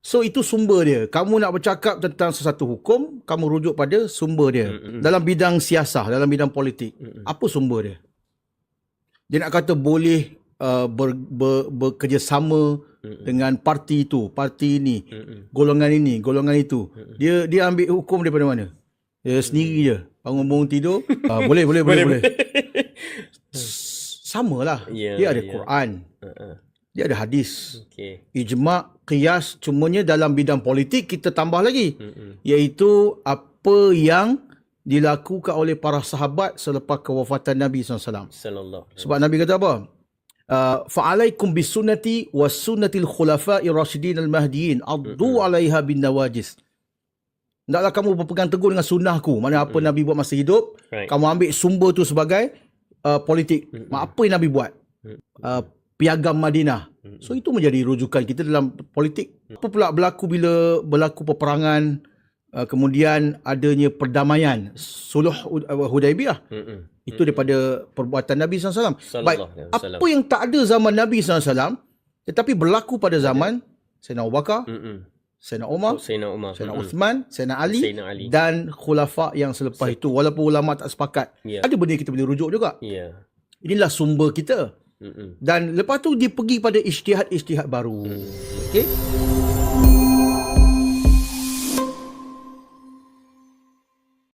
So itu sumber dia. Kamu nak bercakap tentang sesuatu hukum, kamu rujuk pada sumber dia. Dalam bidang siasah, dalam bidang politik, apa sumber dia? Dia nak kata boleh bekerjasama dengan parti itu, parti ini, golongan itu. Dia ambil hukum daripada mana? Dia sendiri je. Bangun tidur, boleh. Samalah. Dia ada Quran. Dia ada hadis. Ijma', qiyas, cumanya dalam bidang politik kita tambah lagi. Iaitu apa yang dilakukan oleh para sahabat selepas kewafatan Nabi SAW. Sebab Nabi kata apa? Fa'alaikum bisunnati wa sunnatil khulafa'ir rasyidin al-mahdiyin addu 'alaiha bin nawajis. Hendaklah kamu berpegang teguh dengan sunnahku. Mana apa Nabi buat masa hidup, kamu ambil sumber tu sebagai politik. Apa yang Nabi buat? Piagam Madinah. So itu menjadi rujukan kita dalam politik. Apa pula berlaku bila berlaku peperangan, kemudian adanya perdamaian, suluh Hudaibiyah. Itu daripada perbuatan Nabi SAW. Baik, apa yang tak ada zaman Nabi SAW, tetapi berlaku pada zaman Sayyidina Abu Bakar, Sayyidina Umar, Sayyidina Uthman, Sayyidina Ali dan khulafa yang selepas itu. Walaupun ulama tak sepakat, ada benda kita boleh rujuk juga. Inilah sumber kita. Dan lepas tu dia pergi pada ijtihad baru. Okey.